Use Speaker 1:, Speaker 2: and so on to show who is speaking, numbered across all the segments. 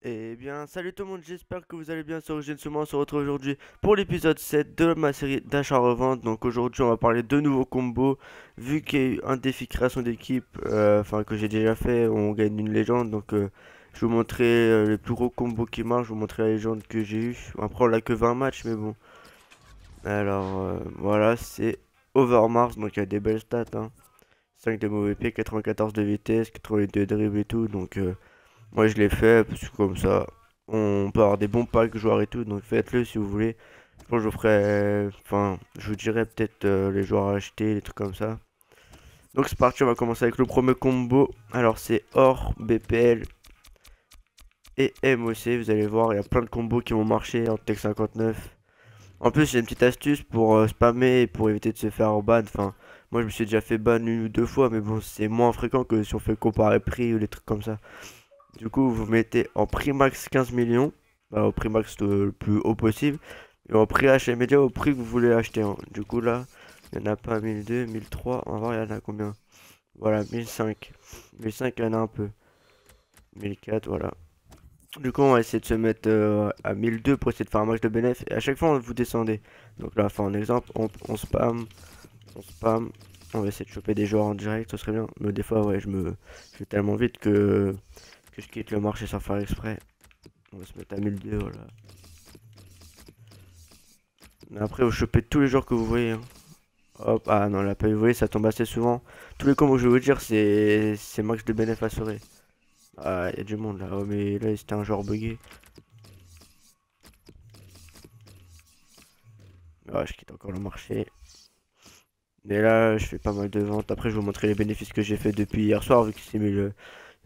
Speaker 1: Eh bien, salut tout le monde, j'espère que vous allez bien sur Origine Sumo. On se retrouve aujourd'hui pour l'épisode 7 de ma série d'achat-revente. Donc aujourd'hui, on va parler de nouveaux combos. Vu qu'il y a eu un défi création d'équipe, enfin que j'ai déjà fait, on gagne une légende. Donc je vais vous montrer les plus gros combos qui marchent, je vais vous montrer la légende que j'ai eu. Après, on a que 20 matchs, mais bon. Alors voilà, c'est Overmars, donc il y a des belles stats, hein. 5 de mauvais pied, 94 de vitesse, 82 de dribble et tout. Donc moi je l'ai fait parce que comme ça on peut avoir des bons packs joueurs et tout, donc faites-le si vous voulez. Je pense que je vous ferai, enfin je vous dirai peut-être les joueurs à acheter, les trucs comme ça. Donc c'est parti, on va commencer avec le premier combo. Alors c'est Or, BPL et MOC, vous allez voir, il y a plein de combos qui vont marcher en Tech 59. En plus j'ai une petite astuce pour spammer et pour éviter de se faire ban. Enfin moi je me suis déjà fait ban une ou deux fois, mais bon c'est moins fréquent que si on fait comparer prix ou des trucs comme ça. Du coup, vous mettez en prix max 15 millions, bah, au prix max le plus haut possible, et en prix achat immédiat au prix que vous voulez acheter, hein. Du coup, là, il n'y en a pas 1002, 1003, on va voir, il y en a combien? Voilà, 1005. 1005, il y en a un peu. 1004, voilà. Du coup, on va essayer de se mettre à 1002 pour essayer de faire un max de bénéfices, et à chaque fois, vous descendez. Donc là, enfin, un exemple, on spam, on spam, on va essayer de choper des joueurs en direct, ce serait bien. Mais des fois, ouais, je vais tellement vite que je quitte le marché sans faire exprès. On va se mettre à 1002, voilà. Mais après, vous chopez tous les joueurs que vous voyez, hein. Hop, ah non, là, pas vous voyez, ça tombe assez souvent. Tous les combos que je vais vous dire, c'est max de bénéfices assuré. Ah, il y a du monde là. Oh, mais là, c'était un joueur bugué. Ah, je quitte encore le marché. Mais là, je fais pas mal de ventes. Après, je vais vous montrer les bénéfices que j'ai fait depuis hier soir, vu que c'est mis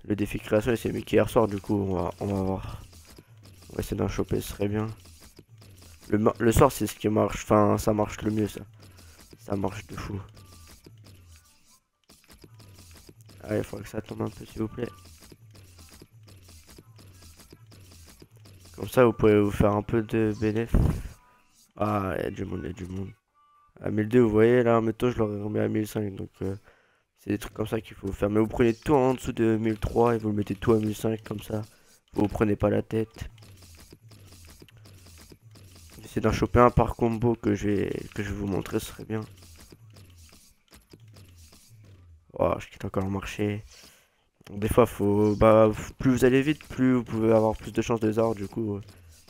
Speaker 1: le défi création, et c'est mis qu'hier soir. Du coup, on va voir. On va essayer d'en choper, ce serait bien. Le soir, c'est ce qui marche. Enfin, ça marche le mieux, ça. Ça marche de fou. Ah, il faudrait que ça tombe un peu, s'il vous plaît. Comme ça, vous pouvez vous faire un peu de bénéf. Ah, il y a du monde, il y a du monde. À 1002, vous voyez, là, mettons, je l'aurais remis à 1005. Donc, c'est des trucs comme ça qu'il faut faire. Mais vous prenez tout en dessous de 1003 et vous le mettez tout à 1005, comme ça. Vous prenez pas la tête. J'essaie d'en choper un par combo que je vais vous montrer, ce serait bien. Oh, je quitte encore le marché. Des fois, plus vous allez vite, plus vous pouvez avoir plus de chances de hasard. Du coup,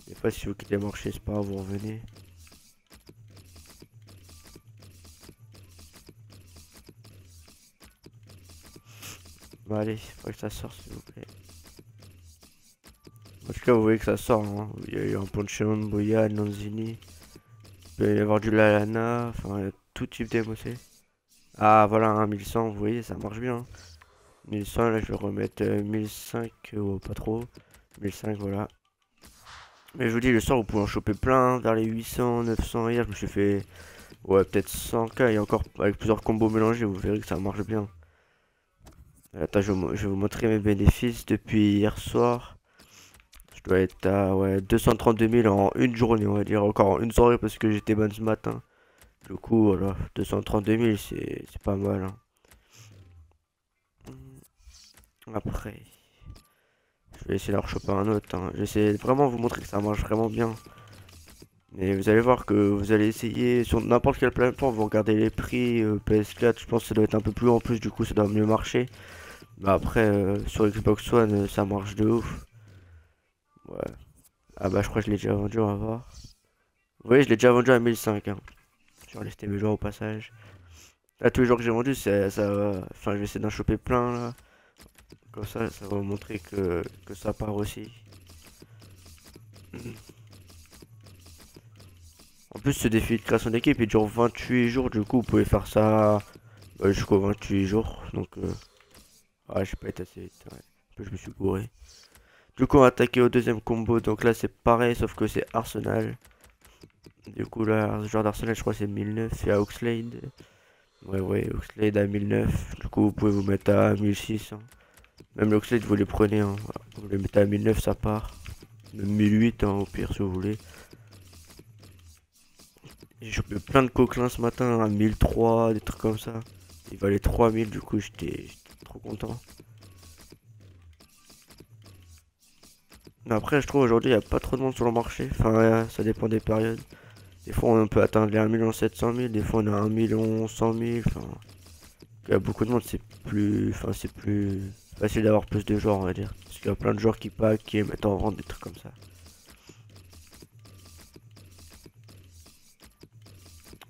Speaker 1: des fois, si vous quittez le marché, c'est pas grave, vous revenez. Bon, allez, faut que ça sorte, s'il vous plaît. En tout cas, vous voyez que ça sort, hein. Il y a eu un Poncheon, Boya, Lanzini. Il peut y avoir du Lalana, enfin, il y a tout type d'émotion. Ah, voilà, un 1100, vous voyez, ça marche bien, hein. 1100, là, je vais remettre 1005, pas trop. 1005, voilà. Mais je vous dis, le soir, vous pouvez en choper plein, vers les 800, 900. Hier, je me suis fait, ouais, peut-être 100k, et encore avec plusieurs combos mélangés, vous verrez que ça marche bien. Attends, je vais vous montrer mes bénéfices depuis hier soir. Je dois être à, ouais, 232 000 en une journée, on va dire, encore en une soirée parce que j'étais bonne ce matin. Du coup, voilà, 232 000, c'est pas mal, hein. Après, je vais essayer d'en choper un autre, hein. J'essaie vraiment de vous montrer que ça marche vraiment bien. Mais vous allez voir que vous allez essayer sur n'importe quelle plateforme, vous regardez les prix, PS4, je pense que ça doit être un peu plus haut en plus, du coup ça doit mieux marcher. Mais après, sur Xbox One, ça marche de ouf. Ouais. Ah bah je crois que je l'ai déjà vendu, on va voir. Oui, je l'ai déjà vendu à 1005, hein. Je vais lister mes joueurs au passage. Là, tous les joueurs que j'ai vendus, ça va. Enfin, je vais essayer d'en choper plein là. Comme ça va vous montrer que ça part aussi. En plus, ce défi de création d'équipe, il dure 28 jours. Du coup, vous pouvez faire ça jusqu'aux 28 jours. Donc, ah, j'ai pas été assez vite. Ouais. Un peu, je me suis gouré. Du coup, on va attaquer au deuxième combo. Donc là, c'est pareil, sauf que c'est Arsenal. Du coup, là, ce joueur d'Arsenal, je crois que c'est 1009. C'est à Oxlade. Ouais, ouais, Oxlade à 1009. Du coup, vous pouvez vous mettre à 1600. Même l'Oxlade, vous les prenez, hein. Vous les mettez à 1009, ça part. Même 1008, hein, au pire, si vous voulez. J'ai chopé plein de coquelins ce matin, à 1003, des trucs comme ça. Il valait 3000, du coup, j'étais trop content. Mais après, je trouve aujourd'hui, il n'y a pas trop de monde sur le marché. Enfin, ça dépend des périodes. Des fois, on peut atteindre les 1 700 000, des fois, on a 1 100 000. Enfin, il y a beaucoup de monde, c'est plus facile d'avoir plus de joueurs, on va dire. Parce qu'il y a plein de joueurs qui pack, qui mettent en vente, des trucs comme ça.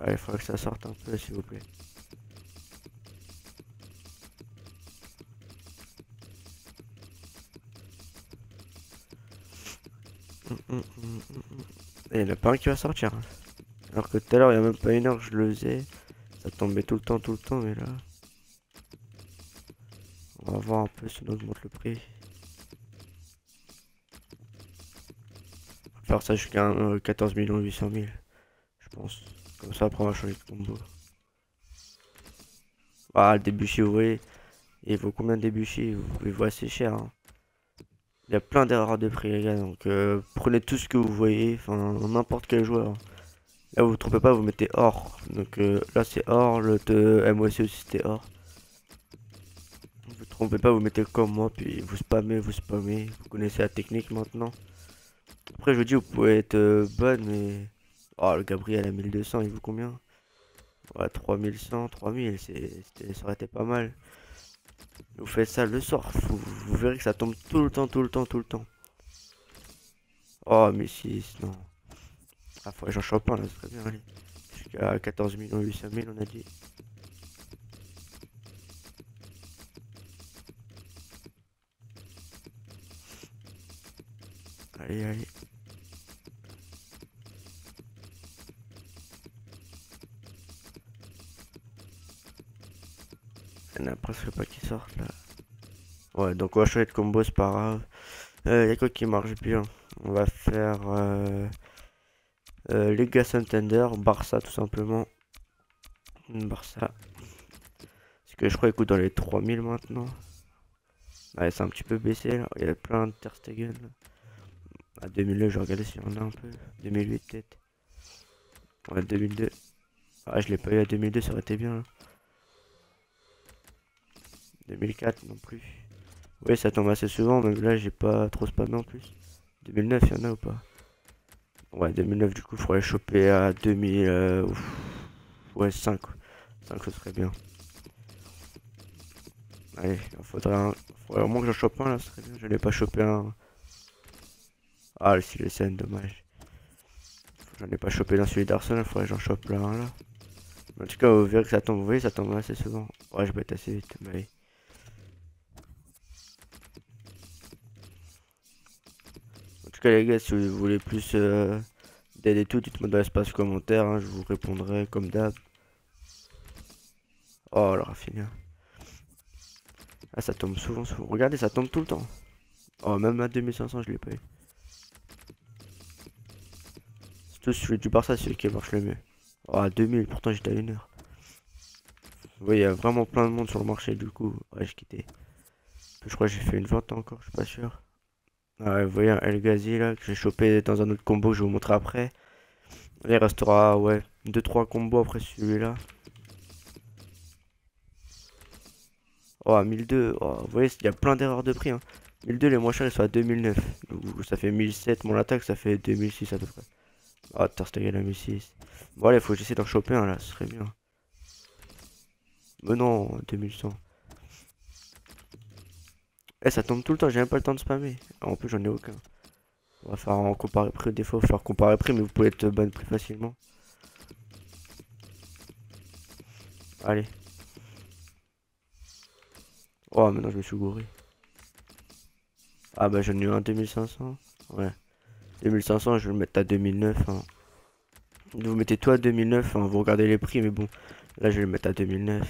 Speaker 1: Allez, il faudrait que ça sorte un peu, s'il vous plaît. Et il n'y en a pas un qui va sortir, hein. Alors que tout à l'heure, il n'y a même pas une heure que je le faisais. Ça tombait tout le temps, mais là... On va voir un peu si on augmente le prix. On va faire ça jusqu'à 14 800 000, je pense. Comme ça, après, on va changer de combo. Ah, le débuchier, vous voyez. Il vaut combien de débuchier? Il vaut assez cher, hein. Il y a plein d'erreurs de prix, les gars. Donc, prenez tout ce que vous voyez. Enfin, n'importe quel joueur. Là, vous vous trompez pas, vous mettez or. Donc, là, c'est or. Le MOC aussi, c'était or. Vous vous trompez pas, vous mettez comme moi. Puis, vous spammez, vous spammez. Vous connaissez la technique maintenant. Après, je vous dis, vous pouvez être bonne, mais... Oh, le Gabriel à 1200, il vaut combien? Ouais, 3100, 3000, ça aurait été pas mal. Vous faites ça le soir, vous verrez que ça tombe tout le temps, tout le temps, tout le temps. Oh, mais si, non. Ah, faudrait que j'en chope un, là, c'est très bien, allez. Jusqu'à 14 800 000, on a dit. Allez, allez. Il y en a presque pas qui sortent, là. Ouais, donc on va changer de combo, c'est pas grave. Y a quoi qui marche bien? On va faire Lega Santander, Barça tout simplement. Barça. Parce que je crois qu'il coûte dans les 3000 maintenant. Ouais, c'est un petit peu baissé là. Il y a plein de Ter Stegen. À 2009, je vais regarder s'il y en a un peu. 2008 peut-être. Ouais, 2002. Ah, je l'ai pas eu à 2002, ça aurait été bien, là. 2004 non plus. Oui, ça tombe assez souvent, même là, j'ai pas trop spammé en plus. 2009, il y en a ou pas? Ouais, 2009, du coup, il faudrait choper à 2000. Ouais, 5. 5, ce serait bien. Allez, il faudrait au moins que j'en chope un là, ce serait bien. Je n'ai pas chopé un. Ah, le Silesen, dommage. J'en ai pas chopé dans celui d'Arsenal, il faudrait que j'en chope là un là. En tout cas, vous verrez que ça tombe, vous voyez, ça tombe assez souvent. Ouais, je vais être assez vite, mais allez. En tout cas, les gars, si vous voulez plus d'aide et tout, dites-moi dans l'espace commentaire, hein, je vous répondrai comme d'hab. Oh, le raffineur. Ah, ça tombe souvent, souvent. Regardez, ça tombe tout le temps. Oh, même à 2500, je l'ai pas eu. C'est tout celui du Barça, celui qui marche le mieux. Oh, à 2000, pourtant j'étais à 1 heure. Vous voyez, il y a vraiment plein de monde sur le marché, du coup. Ouais, j'ai quitté. Je crois que j'ai fait une vente encore, je suis pas sûr. Ah ouais, vous voyez un El Ghazi là, que j'ai chopé dans un autre combo que je vais vous montrer après. Il restera, ouais, 2-3 combos après celui-là. Oh, à 1002, oh, vous voyez, il y a plein d'erreurs de prix, hein. 1002, les moins chers, ils sont à 2009. Donc, ça fait 1007, mon attaque, ça fait 2006 à peu près. Oh, Ter Stegen à 1006. Bon, allez, faut que j'essaie d'en choper un là, ce serait bien. Mais non, 2100. Eh, ça tombe tout le temps, j'ai même pas le temps de spammer. En plus, j'en ai aucun. On va faire en comparer prix, des fois, faut faire comparer prix, mais vous pouvez être ban plus facilement. Allez. Oh, maintenant je me suis gouré. Ah bah j'en ai eu un 2500. Ouais. 2500, je vais le mettre à 2009, hein. Vous mettez tout à 2009, hein, vous regardez les prix, mais bon. Là, je vais le mettre à 2009.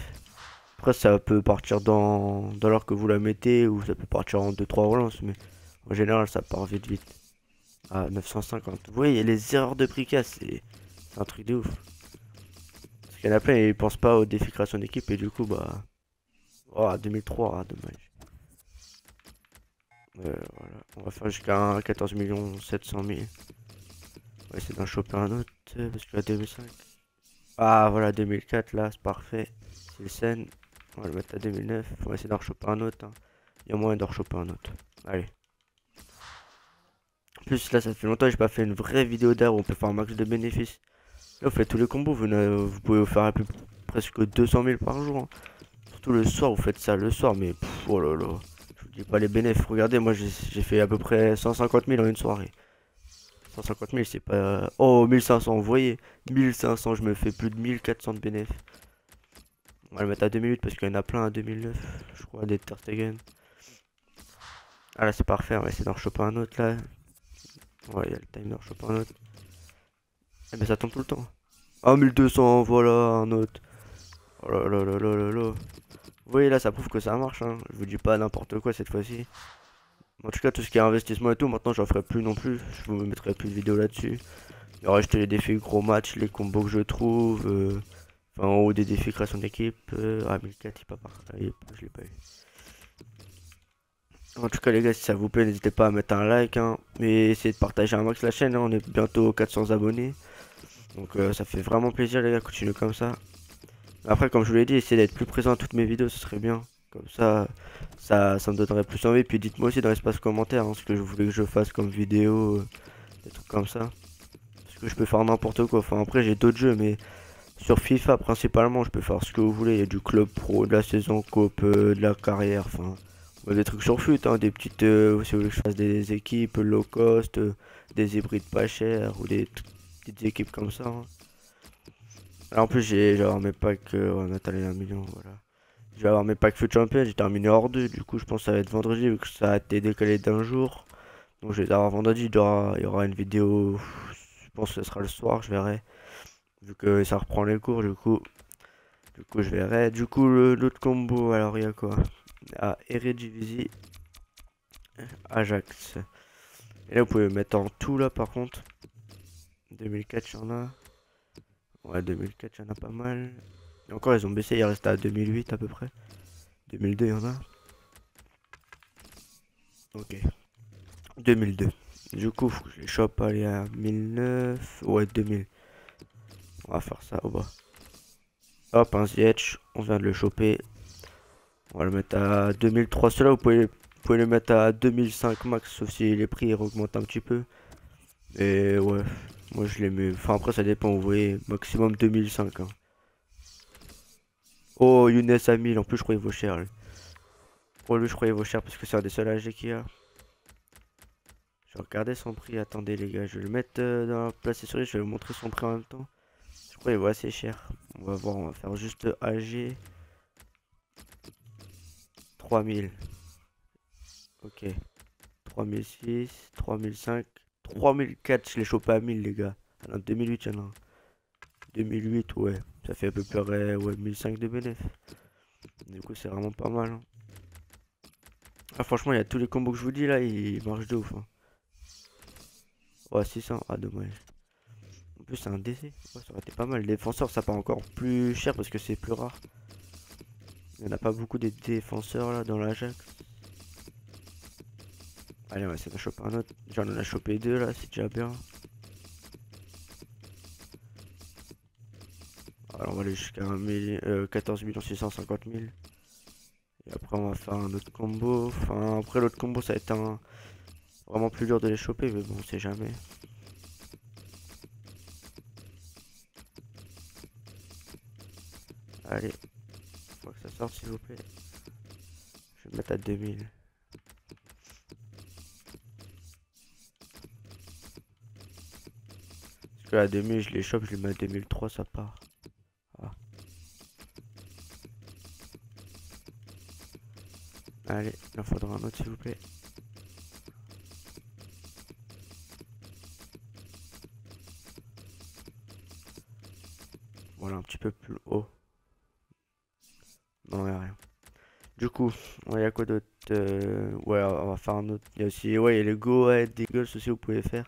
Speaker 1: Après, ça peut partir dans l'heure que vous la mettez, ou ça peut partir en 2-3 relances, mais en général, ça part vite vite. À 950. Vous voyez, les erreurs de prix qu'il y a, c'est un truc de ouf. Parce qu'il y en a plein, ils pensent pas aux défis création d'équipe, et du coup, bah... Oh, à 2003, ah, dommage. Voilà. On va faire jusqu'à 14 700 000. On va essayer d'en choper un autre, parce que la 2005. Ah, voilà, 2004, là, c'est parfait. C'est le scène. On va le mettre à 2009. On va essayer d'en choper un autre, hein. Il y a moyen d'en choper un autre. Allez. plus, là, ça fait longtemps que j'ai pas fait une vraie vidéo d'arbre. On peut faire un max de bénéfices. Là, vous faites tous les combos. Vous pouvez vous faire presque 200 000 par jour, hein. Surtout le soir, vous faites ça le soir. Mais oh là là. Je vous dis pas les bénéfices. Regardez, moi, j'ai fait à peu près 150 000 en une soirée. 150 000, c'est pas... Oh, 1500, vous voyez. 1500, je me fais plus de 1400 de bénéfices. On va le mettre à 2008 parce qu'il y en a plein à 2009. Je crois, des Ter Stegen. Ah là, c'est parfait. On va essayer d'en choper un autre là. Ouais, il y a le time d'en choper un autre. Eh ben, ça tombe tout le temps. Ah, 1200, voilà, un autre. Oh là là là là là là. Vous voyez là, ça prouve que ça marche, hein. Je vous dis pas n'importe quoi cette fois-ci. En tout cas, tout ce qui est investissement et tout, maintenant j'en ferai plus non plus. Je vous mettrai plus de vidéos là-dessus. Il y aura juste les défis gros match, les combos que je trouve. Enfin, en haut des défis création d'équipe. Ah, 1004, il pas par... je l'ai pas eu. En tout cas, les gars, si ça vous plaît, n'hésitez pas à mettre un like, hein. Et essayez de partager un max la chaîne, hein. On est bientôt aux 400 abonnés. Donc ça fait vraiment plaisir, les gars, continuez comme ça. Après, comme je vous l'ai dit, essayez d'être plus présent à toutes mes vidéos, ce serait bien. Comme ça me donnerait plus envie. Puis dites-moi aussi dans l'espace commentaire, hein, ce que je voulais que je fasse comme vidéo, des trucs comme ça. Parce que je peux faire n'importe quoi. Enfin, après, j'ai d'autres jeux, mais sur FIFA principalement, je peux faire ce que vous voulez. Il y a du club pro, de la saison coop, de la carrière, enfin, des trucs sur FUT, hein, des petites, si vous voulez que je fasse des équipes low cost, des hybrides pas chers ou des petites équipes comme ça, hein. Là, en plus, j'ai genre mes packs, on a allé 1 million, voilà. Je vais avoir mes packs FUT Champion, j'ai terminé hors 2, du coup, je pense que ça va être vendredi vu que ça a été décalé d'un jour. Donc, je vais avoir vendredi, il y aura une vidéo, je pense que ce sera le soir, je verrai. Vu que ça reprend les cours, du coup je verrai. Du coup, l'autre combo, alors il y a quoi? Ah, Eredivisie, Ajax. Et là, vous pouvez mettre en tout, là, par contre. 2004, il y en a. Ouais, 2004, il y en a pas mal. Et encore, ils ont baissé, il reste à 2008 à peu près. 2002, il y en a. Ok. 2002. Du coup, faut que je les chope, aller à 1009. Ouais, 2000. On va faire ça au bas. Hop, un Ziyech, on vient de le choper. On va le mettre à 2003. Ceux-là, vous pouvez le mettre à 2005 max, sauf si les prix augmentent un petit peu. Et ouais, moi je les mets. Enfin, après, ça dépend, vous voyez, maximum 2005, hein. Oh, Younes à 1000, en plus, je crois qu'il vaut cher, lui. Oh, lui, je crois qu'il vaut cher parce que c'est un des seuls AG qu'il y a. Je vais regarder son prix. Attendez, les gars, je vais le mettre dans la place sur lui. Je vais vous montrer son prix en même temps. Je crois qu'il vaut assez cher. On va voir, on va faire juste AG 3000. Ok. 3006, 3005, 3004, je l'ai chopé à 1000, les gars. Alors, 2008, il y en a un. 2008, ouais. Ça fait à peu près, ouais, 1005 de bénéf. Du coup, c'est vraiment pas mal, hein. Ah, franchement, il y a tous les combos que je vous dis là, ils marchent de ouf, hein. Ouais, 600, ah, dommage. En plus, c'est un DC. Ouais, ça aurait été pas mal. Les défenseurs, ça part encore plus cher parce que c'est plus rare. Il n'y en a pas beaucoup des défenseurs là dans l'Ajax. Allez, on va essayer d'en choper un autre. Déjà, on en a chopé deux là, c'est déjà bien. Alors, on va aller jusqu'à 14 650 000. Et après, on va faire un autre combo. Enfin, après, l'autre combo, ça va être vraiment plus dur de les choper, mais bon, on sait jamais. Allez, faut que ça sorte, s'il vous plaît. Je vais le mettre à 2000. Parce que à 2000, je les chope, je les mets à 2003, ça part. Ah. Allez, il en faudra un autre, s'il vous plaît. Voilà, un petit peu plus haut. Non, y'a rien. Du coup, il y a quoi d'autre? Ouais, on va faire un autre. Il y a aussi, ouais, il y a les Go Ahead Eagles aussi, vous pouvez faire.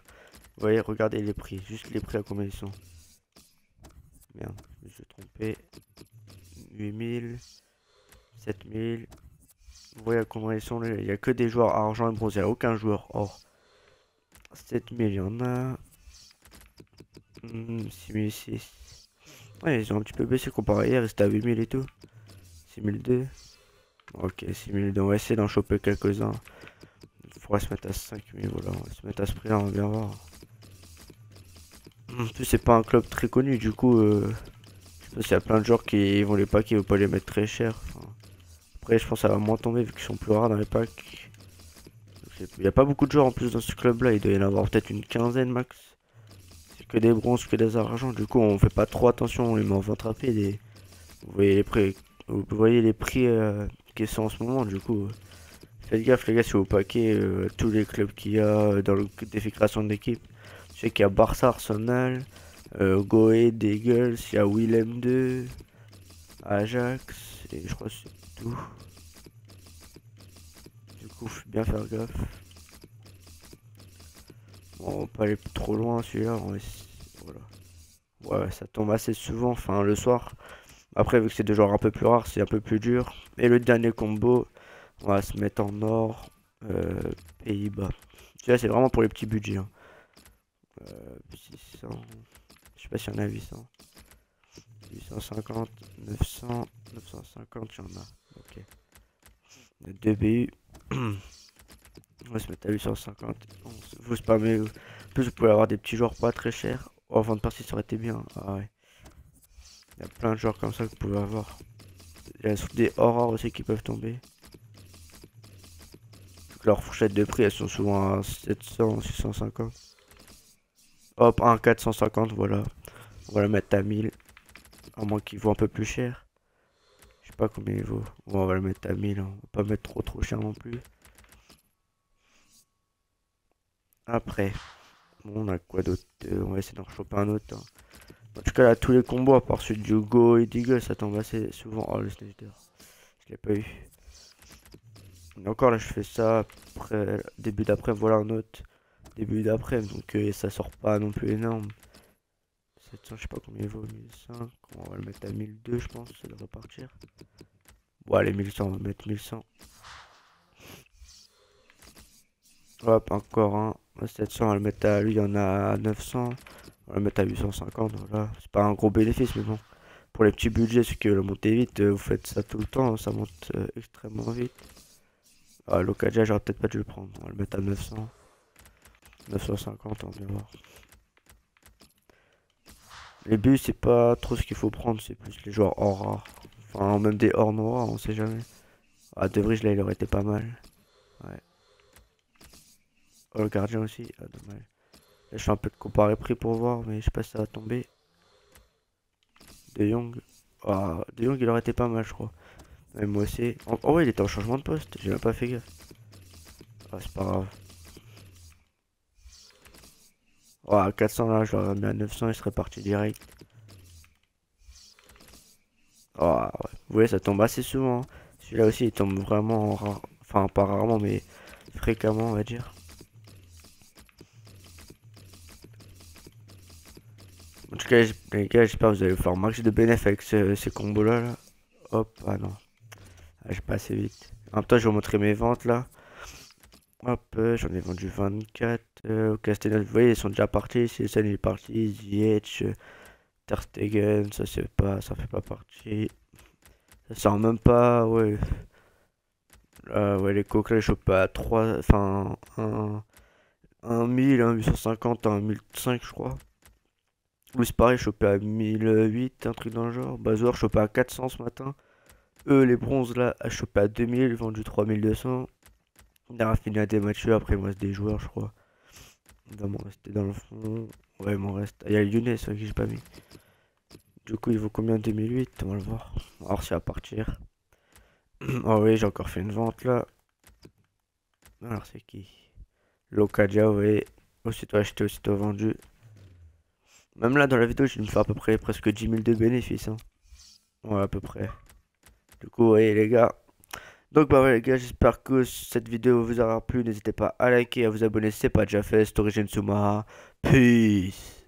Speaker 1: Vous voyez, regardez les prix. Juste les prix à combien ils sont. Merde, je me suis trompé. 8000, 7000. Vous voyez à combien ils sont là. Il n'y a que des joueurs argent et bronze. Il n'y a aucun joueur or. 7000, il y en a. 6006. Ouais, ils ont un petit peu baissé comparé à hier. C'était à 8000 et tout. 6002. Ok, 6002. On va essayer d'en choper quelques-uns. pourrait se mettre à 5000, voilà, on va se mettre à ce prix-là, on va bien voir. En plus, c'est pas un club très connu, du coup, je sais pas s'il y a plein de joueurs qui vont les packs, ils vont pas les mettre très cher. Enfin, après, je pense que ça va moins tomber vu qu'ils sont plus rares dans les packs. Il n'y a pas beaucoup de joueurs en plus dans ce club-là, il doit y en avoir peut-être une quinzaine max. C'est que des bronzes, que des argents, du coup, on fait pas trop attention, on les met en vente rapide et vous voyez les prix qui sont en ce moment, du coup. Faites gaffe les gars si vous paquez tous les clubs qu'il y a dans le défi création d'équipe. Je sais qu'il y a Barça, Arsenal, Go Ahead, Eagles, il y a Willem 2, Ajax, et je crois que c'est tout. Du coup, faut bien faire gaffe. Bon, on va pas aller trop loin celui-là, voilà. Ouais, ça tombe assez souvent, enfin le soir. Après, vu que c'est des joueurs un peu plus rares, c'est un peu plus dur. Et le dernier combo, on va se mettre en or, Pays-Bas. Celui-là, c'est vraiment pour les petits budgets. Hein. 600, je sais pas s'il y en a 800. 850, 900, 950, il y en a. Ok. Il y a 2 BU. On va se mettre à 850. Vous spammez. En plus, vous pouvez avoir des petits joueurs pas très chers. Oh, avant de partir, ça aurait été bien. Ah ouais. Il y a plein de joueurs comme ça que vous pouvez avoir. Il y a des horreurs aussi qui peuvent tomber. Leurs fourchettes de prix, elles sont souvent à 700, 650. Hop, un 450, voilà. On va le mettre à 1000. À moins qu'il vaut un peu plus cher. Je sais pas combien il vaut. Bon, on va le mettre à 1000. Hein. On va pas mettre trop cher non plus. Après, bon, on a quoi d'autre? On va essayer d'en choper un autre. Hein. En tout cas, là, tous les combos, à part celui du Go et Deagle, ça tombe assez souvent. Oh, le Sniper. Je l'ai pas eu. Et encore là, je fais ça. Après, début d'après, voilà un autre. Début d'après, donc ça sort pas non plus énorme. 700, je sais pas combien il vaut. 1005. On va le mettre à 1002, je pense. Ça devrait partir. Bon, allez, 1100, on va mettre 1100. Hop, encore un. 700, on va le mettre à lui, il y en a 900. On va le mettre à 850. Voilà. C'est pas un gros bénéfice, mais bon. Pour les petits budgets, ceux qui veulent monter vite, vous faites ça tout le temps. Ça monte extrêmement vite. Ah, l'Okaja, j'aurais peut-être pas dû le prendre. On va le mettre à 900. 950, on va bien voir. Les buts, c'est pas trop ce qu'il faut prendre, c'est plus les joueurs hors rares. Enfin, même des hors noirs, on sait jamais. Ah, De Vrij, là, il aurait été pas mal. Ouais. Oh, le gardien aussi. Ah, dommage. Là, je fais un peu de comparé prix pour voir, mais je sais pas si ça va tomber. De Jong. Ah, De Jong, il aurait été pas mal, je crois. Mais moi aussi. Oh, ouais, il était en changement de poste. J'ai même pas fait gaffe. Ah, c'est pas grave. Oh, à 400, là, je l'aurais mis à 900, il serait parti direct. Oh, ouais. Vous voyez, ça tombe assez souvent. Hein. Celui-là aussi, il tombe vraiment rare. Enfin, pas rarement, mais fréquemment, on va dire. En tout cas, les gars, j'espère que vous allez faire max de bénéfices avec ces combos-là. Là. Hop, ah non. Ah, j'ai pas assez vite. En même temps, je vais vous montrer mes ventes là. Hop, j'en ai vendu 24. Au Castellane, vous voyez, ils sont déjà partis. CSN est parti. Ziyech, Ter Stegen, ça c'est pas, ça fait pas partie. Ça sort même pas, ouais. Ouais, les coquins, les chopent à 3, enfin, 1000, 850, 1005, je crois. Oui, c'est pareil, chopé à 1008, un truc dans le genre. Bazoar, chopé à 400 ce matin. Eux, les bronzes là, à chopé à 2000, vendu 3200. On a fini à des matchs, après il me reste des joueurs, je crois. Il va m'en rester dans le fond. Ouais, il m'en reste. Il y a Younes qui j'ai pas mis. Du coup, il vaut combien 2008? On va le voir. Alors, c'est à partir. Oh oui, j'ai encore fait une vente là. Alors, c'est qui? Locadia, vous voyez. Aussitôt acheté, aussitôt vendu. Même là, dans la vidéo, je me fais à peu près presque 10 000 de bénéfices. Hein. Ouais, à peu près. Du coup, vous voyez, les gars. Donc, bah ouais, les gars, j'espère que cette vidéo vous aura plu. N'hésitez pas à liker, à vous abonner si c'est pas déjà fait. C'était Origin Sumaha. Peace.